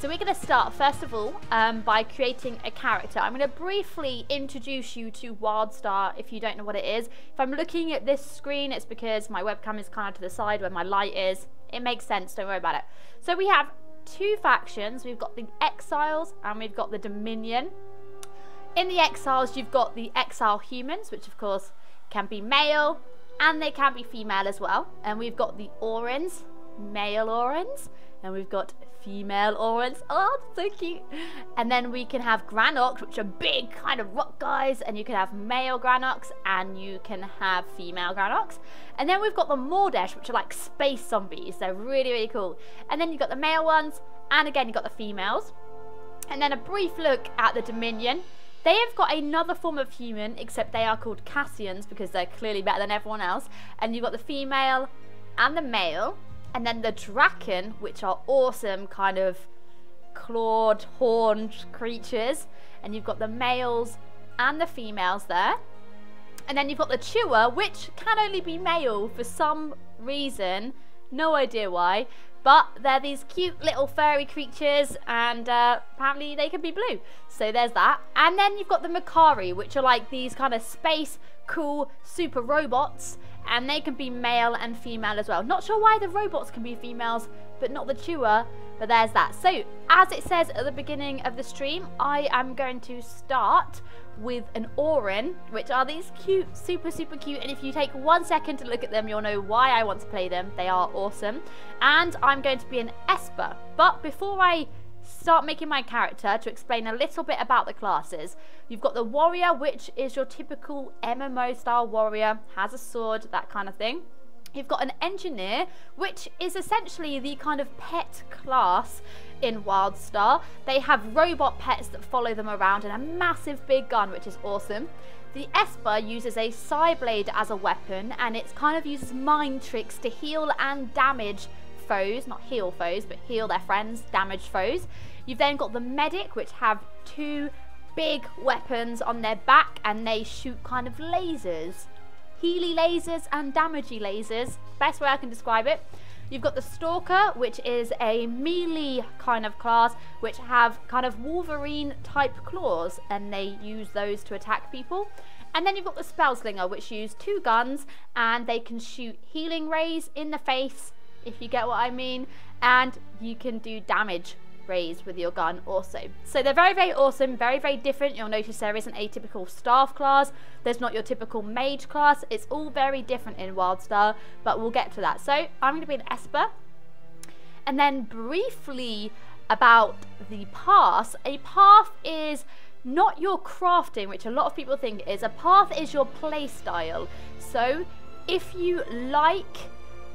So we're going to start first of all by creating a character. I'm going to briefly introduce you to WildStar if you don't know what it is. If I'm looking at this screen, it's because my webcam is kind of to the side where my light is. It makes sense, don't worry about it. So we have two factions. We've got the Exiles and we've got the Dominion. In the Exiles, you've got the Exile humans, which of course can be male and they can be female as well. And we've got the Aurans, male Aurans, and we've got female Aurans. Oh, so cute. And then we can have Granoks, which are big kind of rock guys, and you can have male Granoks and you can have female Granoks. And then we've got the Mordesh, which are like space zombies. They're really, really cool. And then you've got the male ones, and again you've got the females. And then a brief look at the Dominion. They have got another form of human, except they are called Cassians because they're clearly better than everyone else. And you've got the female and the male. And then the Draken, which are awesome kind of clawed, horned creatures. And you've got the males and the females there. And then you've got the Chewer, which can only be male for some reason. No idea why. But they're these cute little furry creatures, and apparently they can be blue. So there's that. And then you've got the Makari, which are like these kind of space cool super robots, and they can be male and female as well. Not sure why the robots can be females but not the Chewer, but there's that. So as it says at the beginning of the stream, I am going to start with an Auran, which are these cute, super cute, and if you take 1 second to look at them, you'll know why I want to play them. They are awesome. And I'm going to be an Esper. But before I start making my character, to explain a little bit about the classes, you've got the Warrior, which is your typical MMO style warrior, has a sword, that kind of thing. You've got an Engineer, which is essentially the kind of pet class in WildStar. They have robot pets that follow them around and a massive big gun, which is awesome. The Esper uses a Psyblade as a weapon, and it kind of uses mind tricks to heal and damage foes, not heal foes, but heal their friends, damage foes. You've then got the Medic, which have two big weapons on their back, and they shoot kind of lasers. Healy lasers and damagey lasers, best way I can describe it. You've got the Stalker, which is a melee kind of class, which have kind of Wolverine type claws, and they use those to attack people. And then you've got the Spellslinger, which use two guns, and they can shoot healing rays in the face, if you get what I mean, and you can do damage rays with your gun also. So they're very awesome, very different. You'll notice there isn't a typical staff class, there's not your typical mage class. It's all very different in WildStar, but we'll get to that. So I'm going to be an Esper. And then briefly about the path. A path is not your crafting, which a lot of people think it is. A path is your play style. So if you like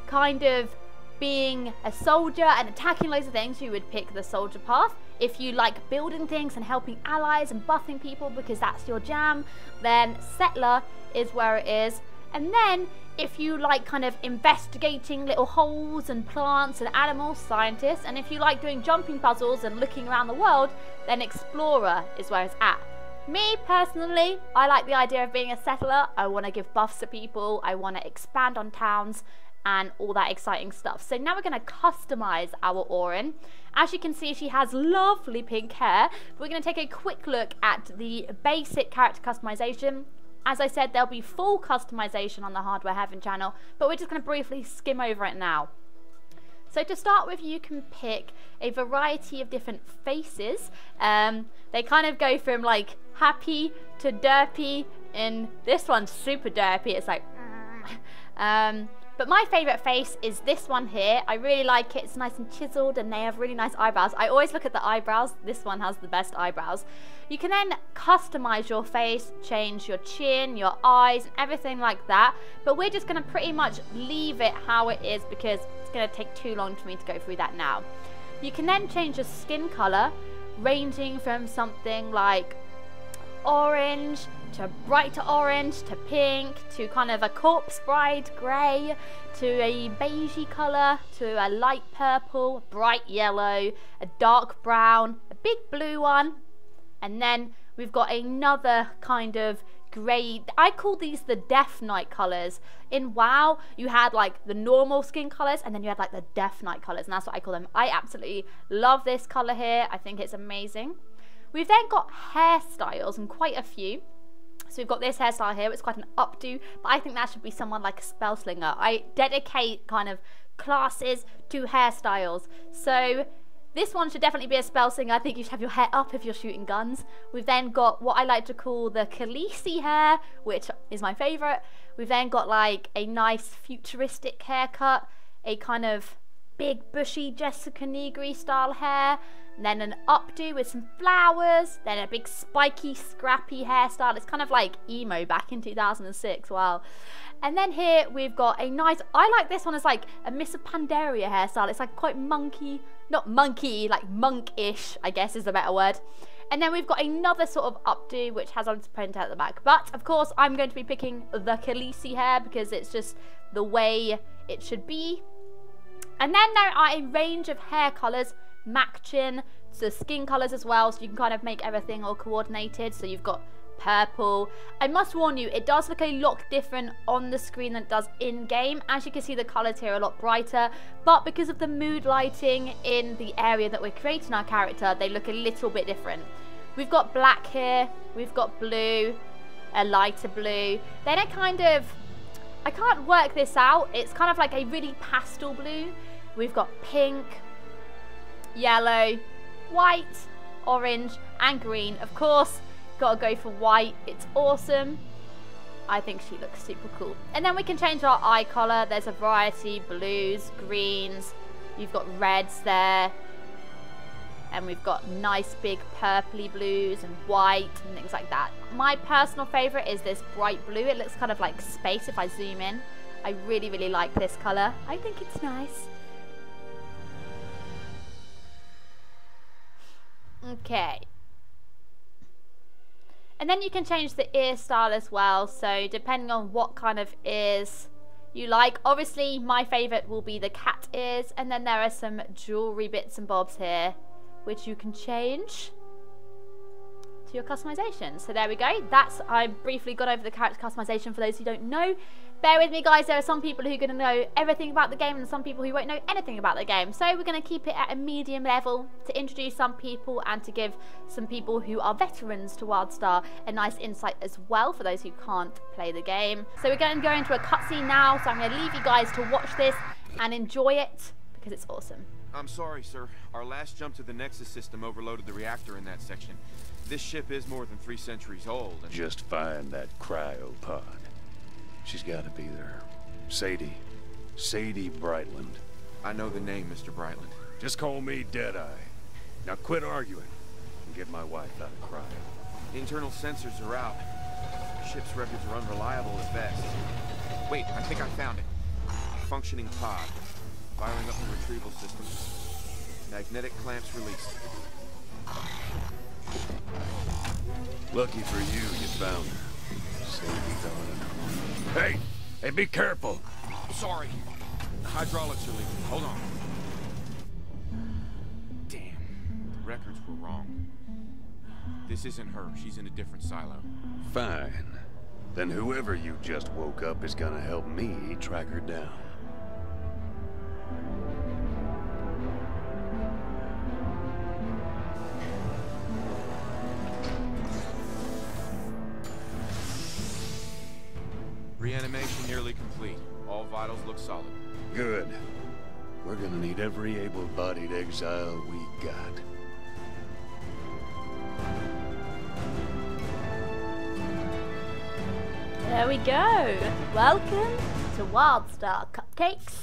kind of being a soldier and attacking loads of things, you would pick the soldier path. If you like building things and helping allies and buffing people because that's your jam, then settler is where it is. And then if you like kind of investigating little holes and plants and animals, scientist. And if you like doing jumping puzzles and looking around the world, then explorer is where it's at. Me personally, I like the idea of being a settler. I want to give buffs to people, I want to expand on towns and all that exciting stuff. So now we're going to customize our Auran. As you can see, she has lovely pink hair. We're going to take a quick look at the basic character customization. As I said, there'll be full customization on the HardwareHeaven channel, but we're just going to briefly skim over it now. So to start with, you can pick a variety of different faces. They kind of go from like happy to derpy, and this one's super derpy. It's like but my favourite face is this one here. I really like it. It's nice and chiseled and they have really nice eyebrows. I always look at the eyebrows. This one has the best eyebrows. You can then customise your face, change your chin, your eyes, and everything like that. But we're just going to pretty much leave it how it is because it's going to take too long for me to go through that now. You can then change your skin colour, ranging from something like orange to brighter orange to pink to kind of a corpse bride grey to a beigey colour to a light purple, bright yellow, a dark brown, a big blue one, and then we've got another kind of grey. I call these the Death Knight colours. In WoW, you had like the normal skin colours, and then you had like the Death Knight colours, and that's what I call them. I absolutely love this colour here. I think it's amazing. We've then got hairstyles, and quite a few. So we've got this hairstyle here. It's quite an updo, but I think that should be someone like a Spellslinger. I dedicate kind of classes to hairstyles. So this one should definitely be a Spellslinger. I think you should have your hair up if you're shooting guns. We've then got what I like to call the Khaleesi hair, which is my favourite. We've then got like a nice futuristic haircut, a kind of big bushy Jessica Negri style hair, and then an updo with some flowers, then a big spiky scrappy hairstyle. It's kind of like emo back in 2006, wow. And then here we've got a nice, I like this one as like a Miss of Pandaria hairstyle. It's like quite monkey, not monkey, like monk-ish, I guess is the better word. And then we've got another sort of updo which has a print at the back. But of course I'm going to be picking the Khaleesi hair because it's just the way it should be. And then there are a range of hair colours matching to skin colours as well, so you can kind of make everything all coordinated. So you've got purple. I must warn you, it does look a lot different on the screen than it does in game. As you can see, the colours here are a lot brighter, but because of the mood lighting in the area that we're creating our character, they look a little bit different. We've got black here, we've got blue, a lighter blue, then a kind of, I can't work this out, it's kind of like a really pastel blue. We've got pink, yellow, white, orange, and green. Of course, gotta go for white. It's awesome. I think she looks super cool. And then we can change our eye color. There's a variety, blues, greens. You've got reds there. And we've got nice big purpley blues and white and things like that. My personal favorite is this bright blue. It looks kind of like space if I zoom in. I really, really like this color. I think it's nice. Okay. And then you can change the ear style as well. So depending on what kind of ears you like. Obviously, my favorite will be the cat ears. And then there are some jewelry bits and bobs here, which you can change to your customization. So there we go. That's, I briefly got over the character customization for those who don't know. Bear with me, guys. There are some people who are going to know everything about the game and some people who won't know anything about the game. So we're going to keep it at a medium level to introduce some people and to give some people who are veterans to WildStar a nice insight as well for those who can't play the game. So we're going to go into a cutscene now. So I'm going to leave you guys to watch this and enjoy it because it's awesome. I'm sorry, sir. Our last jump to the Nexus system overloaded the reactor in that section. This ship is more than 3 centuries old. And just find that cryopod. She's got to be there. Sadie. Sadie Brightland. I know the name, Mr. Brightland. Just call me Deadeye. Now quit arguing and get my wife out of cryo. Internal sensors are out. Ship's records are unreliable at best. Wait, I think I found it. A functioning pod. Firing up the retrieval system. Magnetic clamps released. Lucky for you, you found her. Sadie, darling. Hey! Hey, be careful! Sorry. The hydraulics are leaking. Hold on. Damn. The records were wrong. This isn't her. She's in a different silo. Fine. Then whoever you just woke up is gonna help me track her down. Reanimation nearly complete. All vitals look solid. Good. We're gonna need every able-bodied exile we got. There we go. Welcome to WildStar Cupcakes.